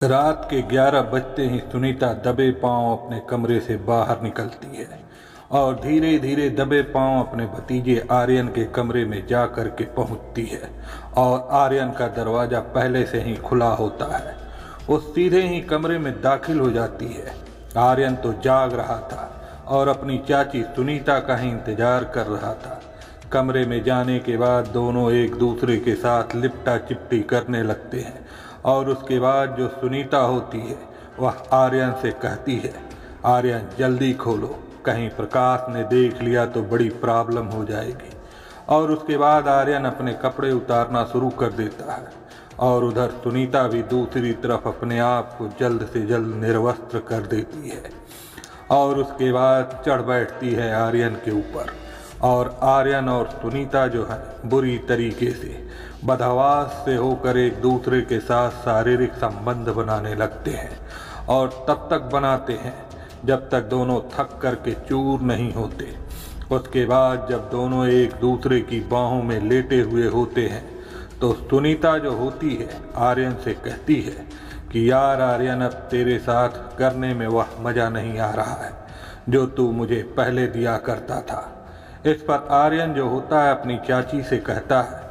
रात के 11 बजते ही सुनीता दबे पांव अपने कमरे से बाहर निकलती है और धीरे धीरे दबे पांव अपने भतीजे आर्यन के कमरे में जा कर के पहुँचती है और आर्यन का दरवाज़ा पहले से ही खुला होता है। वो सीधे ही कमरे में दाखिल हो जाती है। आर्यन तो जाग रहा था और अपनी चाची सुनीता का ही इंतजार कर रहा था। कमरे में जाने के बाद दोनों एक दूसरे के साथ लिपटा चिपटी करने लगते हैं और उसके बाद जो सुनीता होती है वह आर्यन से कहती है, आर्यन जल्दी खोलो, कहीं प्रकाश ने देख लिया तो बड़ी प्रॉब्लम हो जाएगी। और उसके बाद आर्यन अपने कपड़े उतारना शुरू कर देता है और उधर सुनीता भी दूसरी तरफ अपने आप को जल्द से जल्द निर्वस्त्र कर देती है और उसके बाद चढ़ बैठती है आर्यन के ऊपर। और आर्यन और सुनीता जो है बुरी तरीके से बदहवास से होकर एक दूसरे के साथ शारीरिक संबंध बनाने लगते हैं और तब तक बनाते हैं जब तक दोनों थक कर के चूर नहीं होते। उसके बाद जब दोनों एक दूसरे की बाहों में लेटे हुए होते हैं तो सुनीता जो होती है आर्यन से कहती है कि यार आर्यन, अब तेरे साथ करने में वह मज़ा नहीं आ रहा है जो तू मुझे पहले दिया करता था। इस पर आर्यन जो होता है अपनी चाची से कहता है,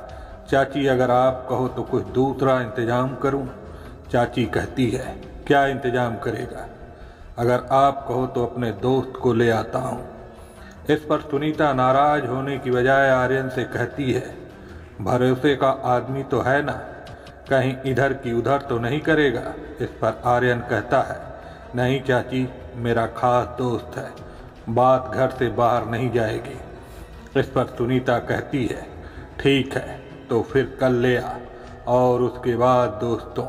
चाची अगर आप कहो तो कुछ दूसरा इंतज़ाम करूं। चाची कहती है, क्या इंतज़ाम करेगा? अगर आप कहो तो अपने दोस्त को ले आता हूं। इस पर सुनीता नाराज़ होने की बजाय आर्यन से कहती है, भरोसे का आदमी तो है ना, कहीं इधर की उधर तो नहीं करेगा? इस पर आर्यन कहता है, नहीं चाची, मेरा खास दोस्त है, बात घर से बाहर नहीं जाएगी। इस पर सुनीता कहती है, ठीक है तो फिर कल ले आ। और उसके बाद दोस्तों,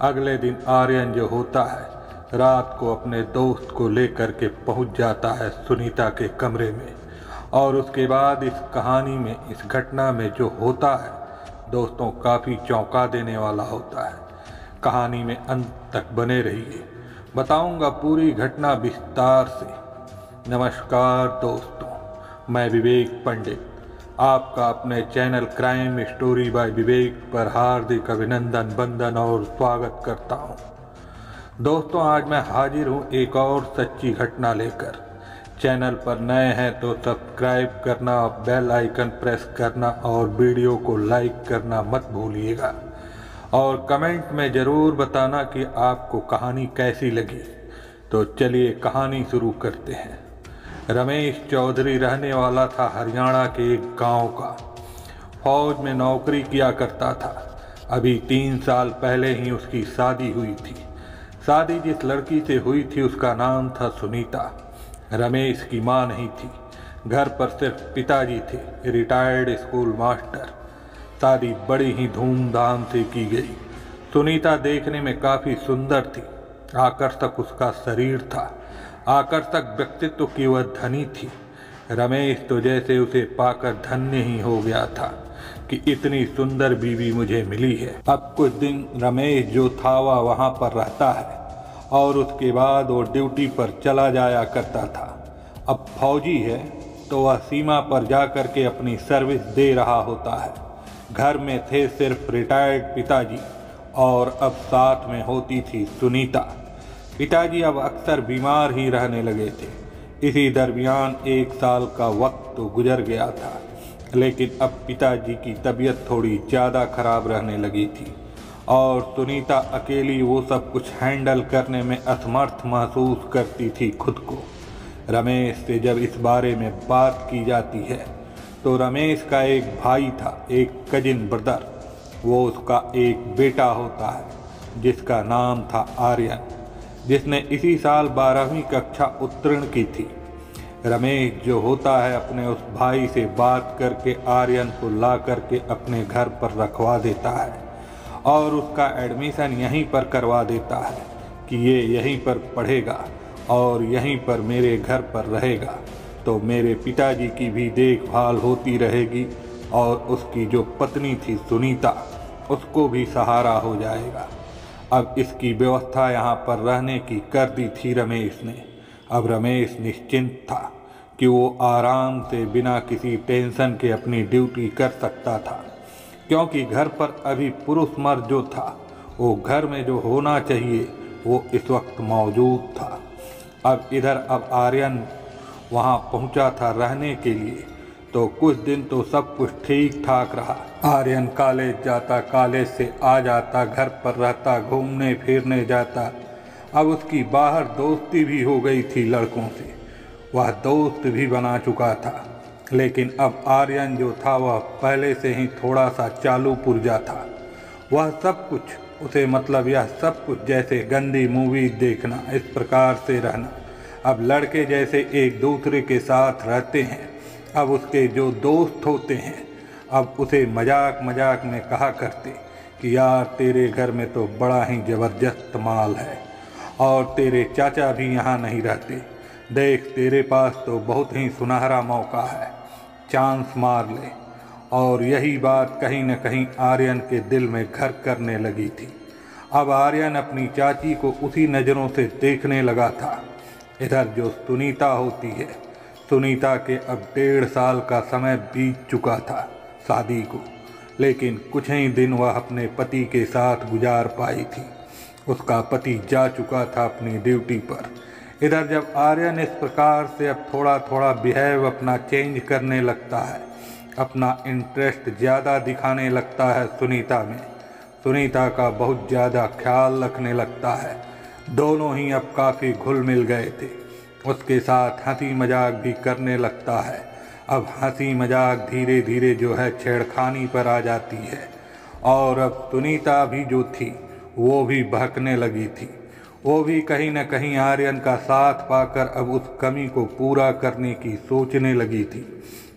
अगले दिन आर्यन जो होता है रात को अपने दोस्त को लेकर के पहुंच जाता है सुनीता के कमरे में। और उसके बाद इस कहानी में, इस घटना में जो होता है दोस्तों, काफ़ी चौंका देने वाला होता है। कहानी में अंत तक बने रहिए, बताऊंगा पूरी घटना विस्तार से। नमस्कार दोस्तों, मैं विवेक पंडित आपका अपने चैनल क्राइम स्टोरी बाय विवेक पर हार्दिक अभिनंदन, वंदन और स्वागत करता हूं। दोस्तों, आज मैं हाजिर हूं एक और सच्ची घटना लेकर। चैनल पर नए हैं तो सब्सक्राइब करना, बेल आइकन प्रेस करना और वीडियो को लाइक करना मत भूलिएगा। और कमेंट में ज़रूर बताना कि आपको कहानी कैसी लगी। तो चलिए कहानी शुरू करते हैं। रमेश चौधरी रहने वाला था हरियाणा के एक गांव का। फौज में नौकरी किया करता था। अभी 3 साल पहले ही उसकी शादी हुई थी। शादी जिस लड़की से हुई थी उसका नाम था सुनीता। रमेश की मां नहीं थी, घर पर सिर्फ पिताजी थे, रिटायर्ड स्कूल मास्टर। शादी बड़ी ही धूमधाम से की गई। सुनीता देखने में काफ़ी सुंदर थी, आकर्षक उसका शरीर था, आकर्षक व्यक्तित्व की वह धनी थी। रमेश तो जैसे उसे पाकर धन्य ही हो गया था कि इतनी सुंदर बीवी मुझे मिली है। अब कुछ दिन रमेश जो था वह वहाँ पर रहता है और उसके बाद वो ड्यूटी पर चला जाया करता था। अब फौजी है तो वह सीमा पर जा कर के अपनी सर्विस दे रहा होता है। घर में थे सिर्फ रिटायर्ड पिताजी और अब साथ में होती थी सुनीता। पिताजी अब अक्सर बीमार ही रहने लगे थे। इसी दरमियान 1 साल का वक्त तो गुजर गया था, लेकिन अब पिताजी की तबीयत थोड़ी ज़्यादा खराब रहने लगी थी और सुनीता अकेली वो सब कुछ हैंडल करने में असमर्थ महसूस करती थी खुद को। रमेश से जब इस बारे में बात की जाती है तो रमेश का एक भाई था, एक कजिन ब्रदर, वो उसका एक बेटा होता है जिसका नाम था आर्यन, जिसने इसी साल 12वीं कक्षा उत्तीर्ण की थी। रमेश जो होता है अपने उस भाई से बात करके आर्यन को ला करके अपने घर पर रखवा देता है और उसका एडमिशन यहीं पर करवा देता है कि ये यहीं पर पढ़ेगा और यहीं पर मेरे घर पर रहेगा, तो मेरे पिताजी की भी देखभाल होती रहेगी और उसकी जो पत्नी थी सुनीता, उसको भी सहारा हो जाएगा। अब इसकी व्यवस्था यहाँ पर रहने की कर दी थी रमेश ने। अब रमेश निश्चिंत था कि वो आराम से बिना किसी टेंशन के अपनी ड्यूटी कर सकता था, क्योंकि घर पर अभी पुरुष मर्द जो था वो घर में जो होना चाहिए वो इस वक्त मौजूद था। अब आर्यन वहाँ पहुँचा था रहने के लिए, तो कुछ दिन तो सब कुछ ठीक ठाक रहा। आर्यन कॉलेज जाता, कॉलेज से आ जाता, घर पर रहता, घूमने फिरने जाता। अब उसकी बाहर दोस्ती भी हो गई थी लड़कों से, वह दोस्त भी बना चुका था। लेकिन अब आर्यन जो था वह पहले से ही थोड़ा सा चालू पुर्जा था। वह सब कुछ उसे यह सब कुछ जैसे गंदी मूवी देखना, इस प्रकार से रहना। अब लड़के जैसे एक दूसरे के साथ रहते हैं। अब उसके जो दोस्त होते हैं अब उसे मजाक मजाक में कहा करते कि यार तेरे घर में तो बड़ा ही ज़बरदस्त माल है और तेरे चाचा भी यहाँ नहीं रहते, देख तेरे पास तो बहुत ही सुनहरा मौका है, चांस मार ले। और यही बात कहीं न कहीं आर्यन के दिल में घर करने लगी थी। अब आर्यन अपनी चाची को उसी नज़रों से देखने लगा था। इधर जो सुनीता होती है, सुनीता के अब 1.5 साल का समय बीत चुका था शादी को, लेकिन कुछ ही दिन वह अपने पति के साथ गुजार पाई थी। उसका पति जा चुका था अपनी ड्यूटी पर। इधर जब आर्यन इस प्रकार से अब थोड़ा थोड़ा बिहेव अपना चेंज करने लगता है, अपना इंटरेस्ट ज़्यादा दिखाने लगता है सुनीता में, सुनीता का बहुत ज़्यादा ख्याल रखने लगता है। दोनों ही अब काफ़ी घुल मिल गए थे। उसके साथ हंसी मजाक भी करने लगता है। अब हंसी मजाक धीरे धीरे जो है छेड़खानी पर आ जाती है। और अब सुनीता भी जो थी वो भी बहकने लगी थी। वो भी कहीं न कहीं आर्यन का साथ पाकर अब उस कमी को पूरा करने की सोचने लगी थी,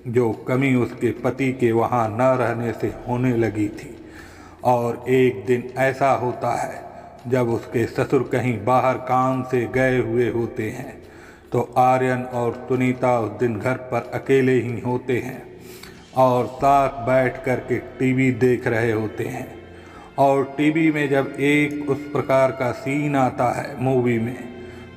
जो कमी उसके पति के वहाँ न रहने से होने लगी थी। और एक दिन ऐसा होता है जब उसके ससुर कहीं बाहर काम से गए हुए होते हैं, तो आर्यन और सुनीता उस दिन घर पर अकेले ही होते हैं और साथ बैठ कर के टीवी देख रहे होते हैं। और टीवी में जब एक उस प्रकार का सीन आता है मूवी में,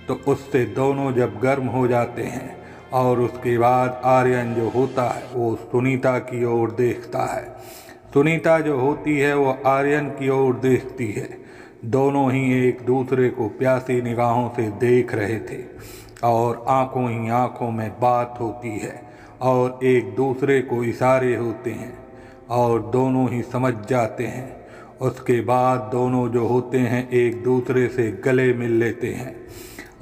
तो उससे दोनों जब गर्म हो जाते हैं और उसके बाद आर्यन जो होता है वो सुनीता की ओर देखता है, सुनीता जो होती है वो आर्यन की ओर देखती है। दोनों ही एक दूसरे को प्यासी निगाहों से देख रहे थे और आंखों ही आंखों में बात होती है और एक दूसरे को इशारे होते हैं और दोनों ही समझ जाते हैं। उसके बाद दोनों जो होते हैं एक दूसरे से गले मिल लेते हैं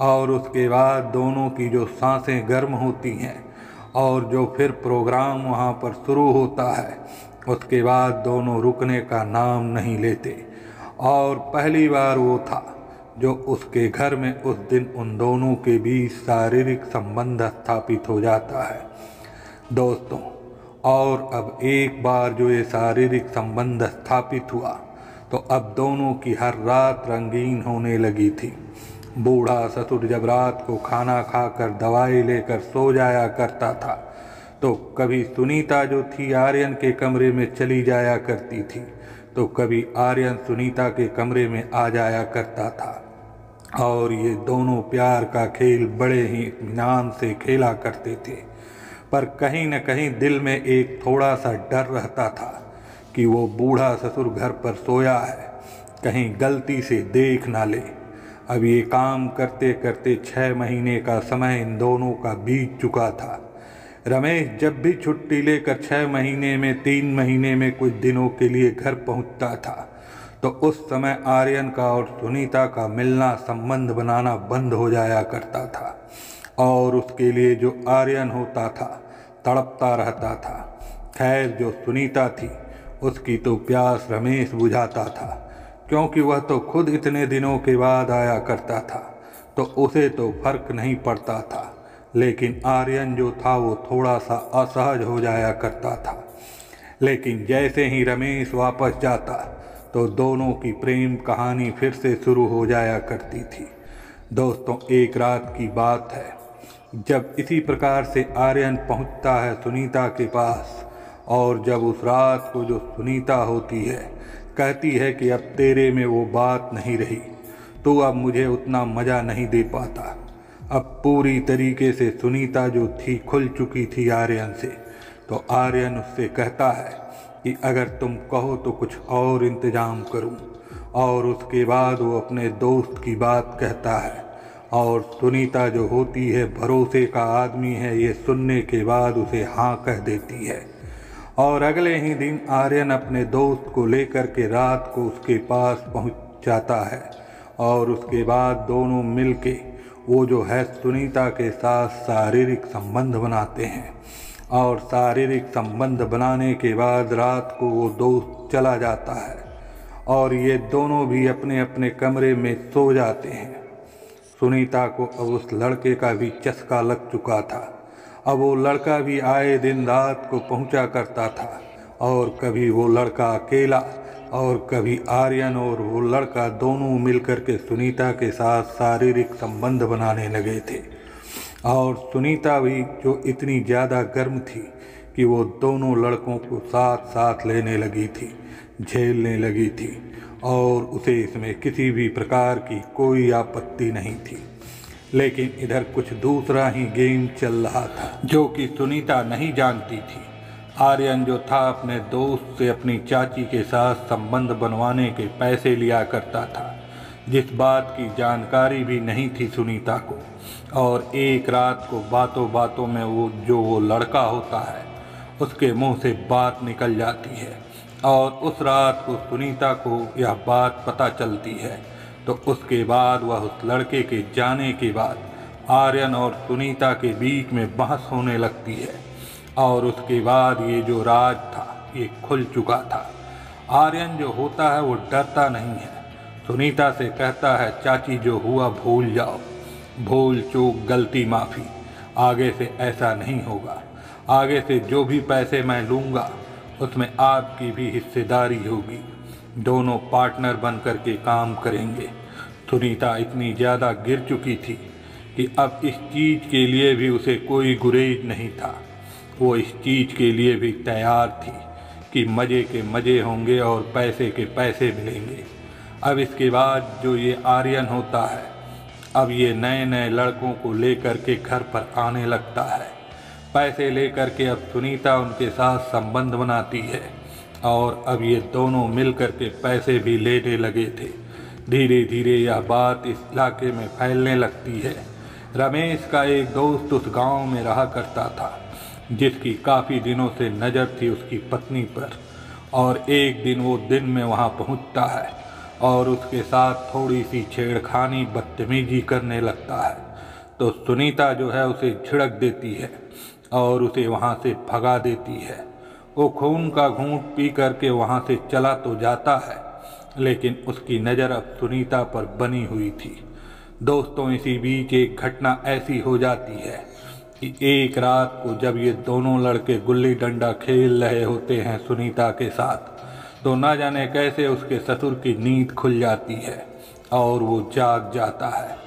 और उसके बाद दोनों की जो सांसें गर्म होती हैं और जो फिर प्रोग्राम वहाँ पर शुरू होता है, उसके बाद दोनों रुकने का नाम नहीं लेते। और पहली बार वो था जो उसके घर में उस दिन उन दोनों के बीच शारीरिक संबंध स्थापित हो जाता है दोस्तों। और अब एक बार जो ये शारीरिक संबंध स्थापित हुआ तो अब दोनों की हर रात रंगीन होने लगी थी। बूढ़ा ससुर जब रात को खाना खाकर दवाई लेकर सो जाया करता था, तो कभी सुनीता जो थी आर्यन के कमरे में चली जाया करती थी, तो कभी आर्यन सुनीता के कमरे में आ जाया करता था। और ये दोनों प्यार का खेल बड़े ही इत्मीनान से खेला करते थे। पर कहीं न कहीं दिल में एक थोड़ा सा डर रहता था कि वो बूढ़ा ससुर घर पर सोया है, कहीं गलती से देख ना ले। अब ये काम करते करते 6 महीने का समय इन दोनों का बीत चुका था। रमेश जब भी छुट्टी लेकर 6 महीने में 3 महीने में कुछ दिनों के लिए घर पहुंचता था, तो उस समय आर्यन का और सुनीता का मिलना संबंध बनाना बंद हो जाया करता था। और उसके लिए जो आर्यन होता था तड़पता रहता था। खैर जो सुनीता थी उसकी तो प्यास रमेश बुझाता था, क्योंकि वह तो खुद इतने दिनों के बाद आया करता था, तो उसे तो फर्क नहीं पड़ता था। लेकिन आर्यन जो था वो थोड़ा सा असहज हो जाया करता था। लेकिन जैसे ही रमेश वापस जाता तो दोनों की प्रेम कहानी फिर से शुरू हो जाया करती थी। दोस्तों एक रात की बात है, जब इसी प्रकार से आर्यन पहुंचता है सुनीता के पास, और जब उस रात को जो सुनीता होती है कहती है कि अब तेरे में वो बात नहीं रही, तो अब मुझे उतना मज़ा नहीं दे पाता। अब पूरी तरीके से सुनीता जो थी खुल चुकी थी आर्यन से, तो आर्यन उससे कहता है कि अगर तुम कहो तो कुछ और इंतज़ाम करूं। और उसके बाद वो अपने दोस्त की बात कहता है। और सुनीता जो होती है भरोसे का आदमी है, ये सुनने के बाद उसे हाँ कह देती है। और अगले ही दिन आर्यन अपने दोस्त को लेकर के रात को उसके पास पहुंच जाता है। और उसके बाद दोनों मिलके वो जो है सुनीता के साथ शारीरिक संबंध बनाते हैं। और शारीरिक संबंध बनाने के बाद रात को वो दोस्त चला जाता है और ये दोनों भी अपने अपने कमरे में सो जाते हैं। सुनीता को अब उस लड़के का भी चस्का लग चुका था। अब वो लड़का भी आए दिन रात को पहुंचा करता था और कभी वो लड़का अकेला और कभी आर्यन और वो लड़का दोनों मिलकर के सुनीता के साथ शारीरिक संबंध बनाने लगे थे। और सुनीता भी जो इतनी ज़्यादा गर्म थी कि वो दोनों लड़कों को साथ साथ लेने लगी थी, झेलने लगी थी और उसे इसमें किसी भी प्रकार की कोई आपत्ति नहीं थी। लेकिन इधर कुछ दूसरा ही गेम चल रहा था जो कि सुनीता नहीं जानती थी। आर्यन जो था अपने दोस्त से अपनी चाची के साथ संबंध बनवाने के पैसे लिया करता था, जिस बात की जानकारी भी नहीं थी सुनीता को। और एक रात को बातों बातों में वो लड़का होता है उसके मुंह से बात निकल जाती है और उस रात को सुनीता को यह बात पता चलती है। तो उसके बाद वह उस लड़के के जाने के बाद आर्यन और सुनीता के बीच में बहस होने लगती है। और उसके बाद ये जो राज था ये खुल चुका था। आर्यन जो होता है वो डरता नहीं है, सुनीता से कहता है चाची जो हुआ भूल जाओ, भूल चूक गलती माफ़ी, आगे से ऐसा नहीं होगा। आगे से जो भी पैसे मैं लूँगा उसमें आपकी भी हिस्सेदारी होगी, दोनों पार्टनर बन कर के काम करेंगे। सुनीता इतनी ज़्यादा गिर चुकी थी कि अब इस चीज़ के लिए भी उसे कोई गुरेज नहीं था। वो इस चीज़ के लिए भी तैयार थी कि मज़े के मज़े होंगे और पैसे के पैसे मिलेंगे। अब इसके बाद जो ये आर्यन होता है, अब ये नए नए लड़कों को लेकर के घर पर आने लगता है। पैसे लेकर के अब सुनीता उनके साथ संबंध बनाती है और अब ये दोनों मिल कर के पैसे भी लेने लगे थे। धीरे धीरे यह बात इस इलाके में फैलने लगती है। रमेश का एक दोस्त उस गांव में रहा करता था जिसकी काफ़ी दिनों से नज़र थी उसकी पत्नी पर। और एक दिन वो दिन में वहाँ पहुँचता है और उसके साथ थोड़ी सी छेड़खानी बदतमीजी करने लगता है। तो सुनीता जो है उसे झिड़क देती है और उसे वहाँ से भगा देती है। वो खून का घूंट पी करके वहाँ से चला तो जाता है, लेकिन उसकी नज़र अब सुनीता पर बनी हुई थी। दोस्तों, इसी बीच एक घटना ऐसी हो जाती है कि एक रात को जब ये दोनों लड़के गुल्ली डंडा खेल रहे होते हैं सुनीता के साथ, तो ना जाने कैसे उसके ससुर की नींद खुल जाती है और वो जाग जाता है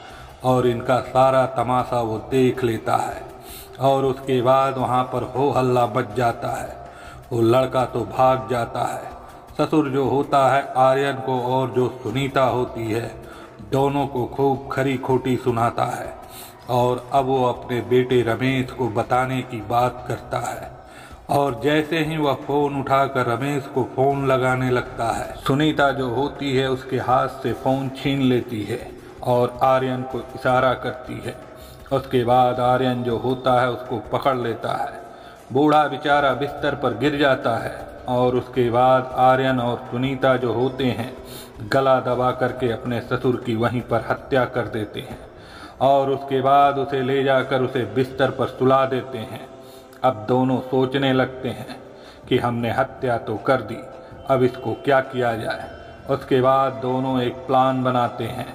और इनका सारा तमाशा वो देख लेता है। और उसके बाद वहाँ पर हो हल्ला मच जाता है। वो लड़का तो भाग जाता है। ससुर जो होता है आर्यन को और जो सुनीता होती है दोनों को खूब खरी खोटी सुनाता है और अब वो अपने बेटे रमेश को बताने की बात करता है। और जैसे ही वह फ़ोन उठाकर रमेश को फ़ोन लगाने लगता है, सुनीता जो होती है उसके हाथ से फ़ोन छीन लेती है और आर्यन को इशारा करती है। उसके बाद आर्यन जो होता है उसको पकड़ लेता है। बूढ़ा बेचारा बिस्तर पर गिर जाता है और उसके बाद आर्यन और सुनीता जो होते हैं गला दबा करके अपने ससुर की वहीं पर हत्या कर देते हैं और उसके बाद उसे ले जाकर उसे बिस्तर पर सुला देते हैं। अब दोनों सोचने लगते हैं कि हमने हत्या तो कर दी, अब इसको क्या किया जाए। उसके बाद दोनों एक प्लान बनाते हैं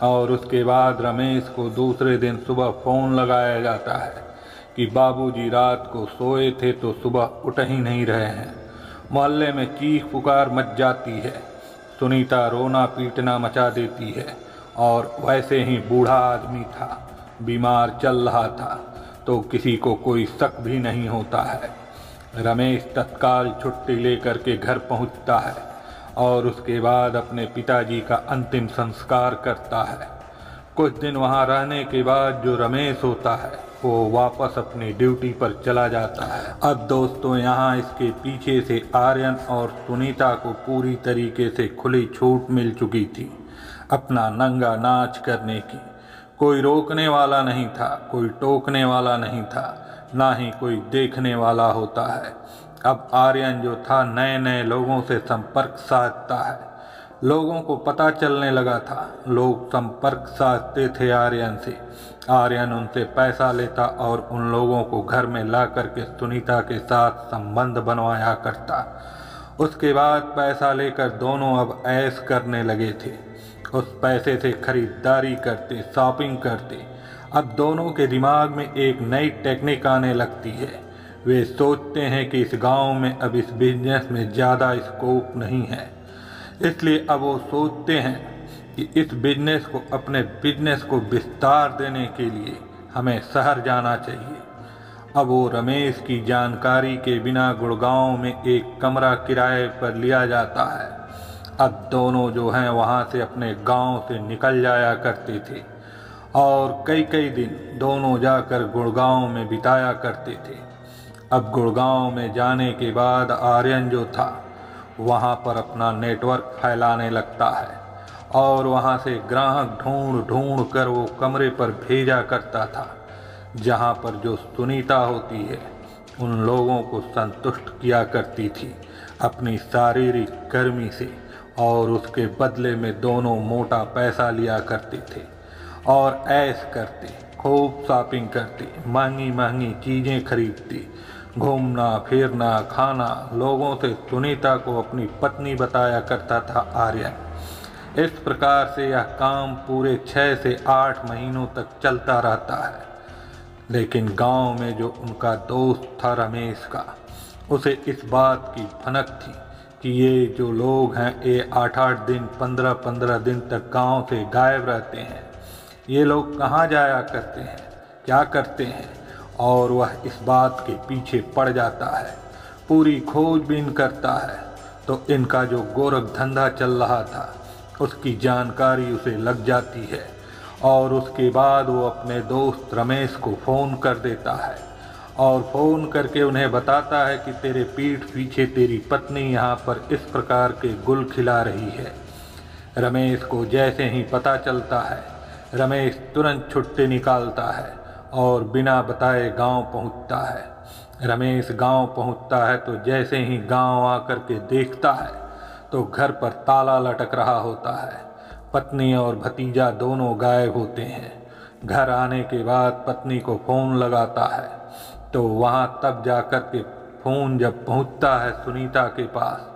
और उसके बाद रमेश को दूसरे दिन सुबह फ़ोन लगाया जाता है कि बाबूजी रात को सोए थे तो सुबह उठ ही नहीं रहे हैं। मोहल्ले में चीख पुकार मच जाती है। सुनीता रोना पीटना मचा देती है और वैसे ही बूढ़ा आदमी था, बीमार चल रहा था, तो किसी को कोई शक भी नहीं होता है। रमेश तत्काल छुट्टी लेकर के घर पहुंचता है और उसके बाद अपने पिताजी का अंतिम संस्कार करता है। कुछ दिन वहां रहने के बाद जो रमेश होता है वो वापस अपनी ड्यूटी पर चला जाता है। अब दोस्तों यहाँ इसके पीछे से आर्यन और सुनीता को पूरी तरीके से खुली छूट मिल चुकी थी अपना नंगा नाच करने की। कोई रोकने वाला नहीं था, कोई टोकने वाला नहीं था, ना ही कोई देखने वाला होता है। अब आर्यन जो था नए नए लोगों से संपर्क साधता है। लोगों को पता चलने लगा था, लोग संपर्क साधते थे आर्यन से। आर्यन उनसे पैसा लेता और उन लोगों को घर में ला करके सुनीता के साथ संबंध बनवाया करता। उसके बाद पैसा लेकर दोनों अब ऐश करने लगे थे। उस पैसे से खरीदारी करते, शॉपिंग करते। अब दोनों के दिमाग में एक नई टेक्निक आने लगती है। वे सोचते हैं कि इस गांव में अब इस बिजनेस में ज़्यादा स्कोप नहीं है, इसलिए अब वो सोचते हैं कि इस बिजनेस को, अपने बिजनेस को विस्तार देने के लिए हमें शहर जाना चाहिए। अब वो रमेश की जानकारी के बिना गुड़गांव में एक कमरा किराए पर लिया जाता है। अब दोनों जो हैं वहाँ से अपने गांव से निकल जाया करते थे और कई कई दिन दोनों जाकर गुड़गांव में बिताया करते थे। अब गुड़गांव में जाने के बाद आर्यन जो था वहाँ पर अपना नेटवर्क फैलाने लगता है और वहाँ से ग्राहक ढूंढ ढूंढ कर वो कमरे पर भेजा करता था जहाँ पर जो सुनीता होती है उन लोगों को संतुष्ट किया करती थी अपनी शारीरिक गर्मी से, और उसके बदले में दोनों मोटा पैसा लिया करते थे और ऐश करते, खूब शॉपिंग करते, महंगी महंगी चीज़ें खरीदते, घूमना फिरना खाना। लोगों से सुनीता को अपनी पत्नी बताया करता था आर्यन। इस प्रकार से यह काम पूरे 6 से 8 महीनों तक चलता रहता है। लेकिन गांव में जो उनका दोस्त था रमेश का, उसे इस बात की भनक थी कि ये जो लोग हैं ये 8-8 दिन 15-15 दिन तक गांव से गायब रहते हैं। ये लोग कहाँ जाया करते हैं, क्या करते हैं, और वह इस बात के पीछे पड़ जाता है, पूरी खोजबीन करता है। तो इनका जो गोरख धंधा चल रहा था उसकी जानकारी उसे लग जाती है और उसके बाद वो अपने दोस्त रमेश को फ़ोन कर देता है और फ़ोन करके उन्हें बताता है कि तेरे पीठ पीछे तेरी पत्नी यहाँ पर इस प्रकार के गुल खिला रही है। रमेश को जैसे ही पता चलता है, रमेश तुरंत छुट्टी निकालता है और बिना बताए गांव पहुंचता है। रमेश गांव पहुंचता है तो जैसे ही गांव आकर के देखता है तो घर पर ताला लटक रहा होता है। पत्नी और भतीजा दोनों गायब होते हैं। घर आने के बाद पत्नी को फ़ोन लगाता है तो वहाँ तब जाकर के फ़ोन जब पहुँचता है सुनीता के पास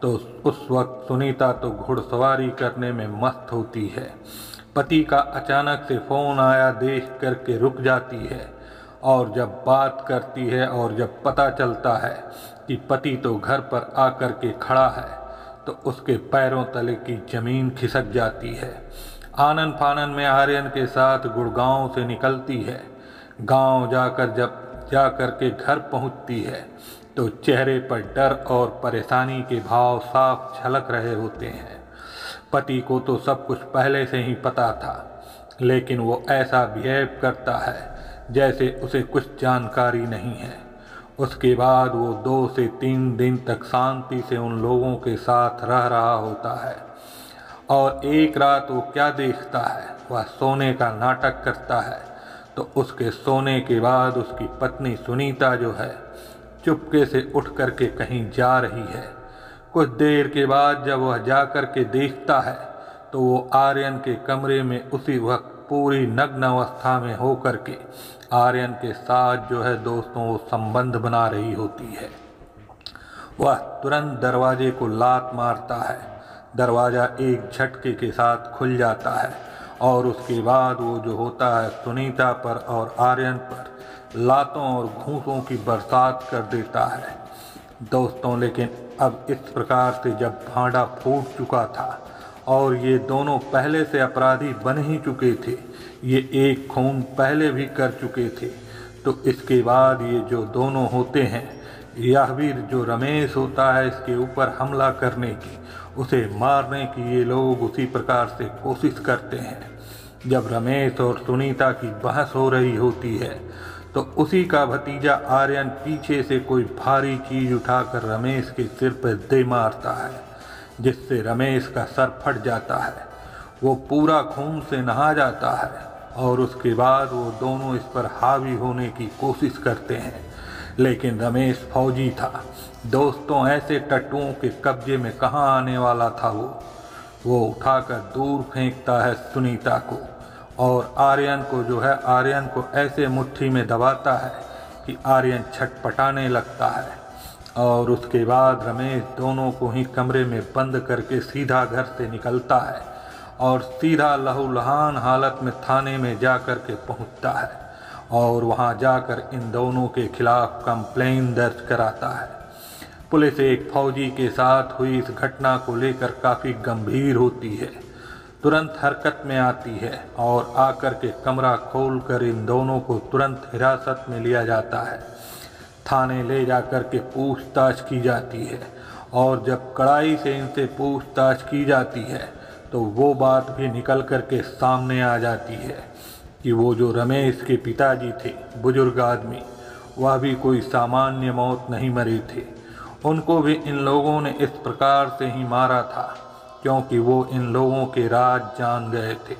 तो उस वक्त सुनीता तो घुड़सवारी करने में मस्त होती है। पति का अचानक से फ़ोन आया देख करके रुक जाती है और जब बात करती है और जब पता चलता है कि पति तो घर पर आकर के खड़ा है तो उसके पैरों तले की ज़मीन खिसक जाती है। आनन फानन में आर्यन के साथ गुड़गांव से निकलती है। गांव जाकर के घर पहुंचती है तो चेहरे पर डर और परेशानी के भाव साफ झलक रहे होते हैं। पति को तो सब कुछ पहले से ही पता था, लेकिन वो ऐसा बिहेव करता है जैसे उसे कुछ जानकारी नहीं है। उसके बाद वो 2 से 3 दिन तक शांति से उन लोगों के साथ रह रहा होता है और एक रात वो क्या देखता है, वह सोने का नाटक करता है। तो उसके सोने के बाद उसकी पत्नी सुनीता जो है चुपके से उठ करके कहीं जा रही है। कुछ देर के बाद जब वह जा कर के देखता है तो वो आर्यन के कमरे में उसी वक्त पूरी नग्न अवस्था में हो कर के आर्यन के साथ जो है दोस्तों वो संबंध बना रही होती है। वह तुरंत दरवाजे को लात मारता है। दरवाज़ा एक झटके के साथ खुल जाता है और उसके बाद वो जो होता है सुनीता पर और आर्यन पर लातों और घूंसों की बरसात कर देता है दोस्तों। लेकिन अब इस प्रकार से जब भांडा फूट चुका था और ये दोनों पहले से अपराधी बन ही चुके थे, ये एक खून पहले भी कर चुके थे, तो इसके बाद ये जो दोनों होते हैं, यह भी जो रमेश होता है इसके ऊपर हमला करने की, उसे मारने की ये लोग उसी प्रकार से कोशिश करते हैं। जब रमेश और सुनीता की बहस हो रही होती है तो उसी का भतीजा आर्यन पीछे से कोई भारी चीज उठाकर रमेश के सिर पर दे मारता है, जिससे रमेश का सर फट जाता है। वो पूरा खून से नहा जाता है और उसके बाद वो दोनों इस पर हावी होने की कोशिश करते हैं, लेकिन रमेश फौजी था दोस्तों, ऐसे टट्टुओं के कब्जे में कहाँ आने वाला था। वो उठाकर दूर फेंकता है सुनीता को और आर्यन को ऐसे मुट्ठी में दबाता है कि आर्यन छटपटाने लगता है। और उसके बाद रमेश दोनों को ही कमरे में बंद करके सीधा घर से निकलता है और सीधा लहूलुहान हालत में थाने में जाकर के पहुंचता है और वहां जाकर इन दोनों के खिलाफ कंप्लेन दर्ज कराता है। पुलिस एक फौजी के साथ हुई इस घटना को लेकर काफ़ी गंभीर होती है, तुरंत हरकत में आती है और आकर के कमरा खोलकर इन दोनों को तुरंत हिरासत में लिया जाता है। थाने ले जाकर के पूछताछ की जाती है और जब कड़ाई से इनसे पूछताछ की जाती है तो वो बात भी निकल कर के सामने आ जाती है कि वो जो रमेश के पिताजी थे, बुजुर्ग आदमी, वह भी कोई सामान्य मौत नहीं मरे थे। उनको भी इन लोगों ने इस प्रकार से ही मारा था क्योंकि वो इन लोगों के राज जान गए थे।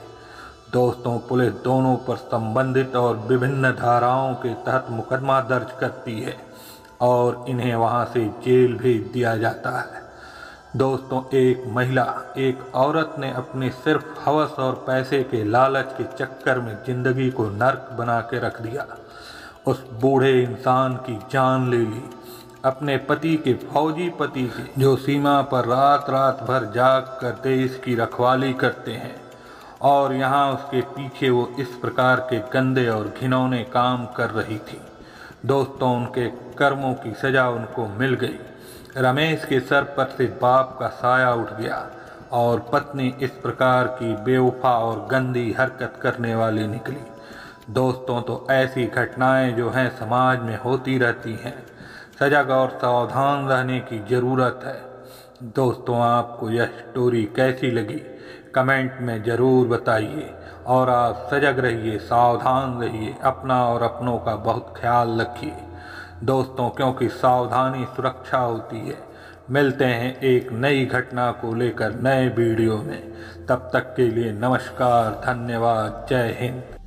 दोस्तों, पुलिस दोनों पर संबंधित और विभिन्न धाराओं के तहत मुकदमा दर्ज करती है और इन्हें वहां से जेल भेज दिया जाता है। दोस्तों, एक औरत ने अपने सिर्फ हवस और पैसे के लालच के चक्कर में जिंदगी को नर्क बना के रख दिया। उस बूढ़े इंसान की जान ले ली, अपने पति के, फौजी पति के, जो सीमा पर रात रात भर जाग कर देश की रखवाली करते हैं, और यहाँ उसके पीछे वो इस प्रकार के गंदे और घिनौने काम कर रही थी। दोस्तों, उनके कर्मों की सज़ा उनको मिल गई। रमेश के सर पर से बाप का साया उठ गया और पत्नी इस प्रकार की बेवफा और गंदी हरकत करने वाली निकली। दोस्तों, तो ऐसी घटनाएं जो हैं समाज में होती रहती हैं, सजग और सावधान रहने की ज़रूरत है। दोस्तों, आपको यह स्टोरी कैसी लगी कमेंट में ज़रूर बताइए और आप सजग रहिए, सावधान रहिए, अपना और अपनों का बहुत ख्याल रखिए दोस्तों, क्योंकि सावधानी सुरक्षा होती है। मिलते हैं एक नई घटना को लेकर नए वीडियो में। तब तक के लिए नमस्कार, धन्यवाद, जय हिंद।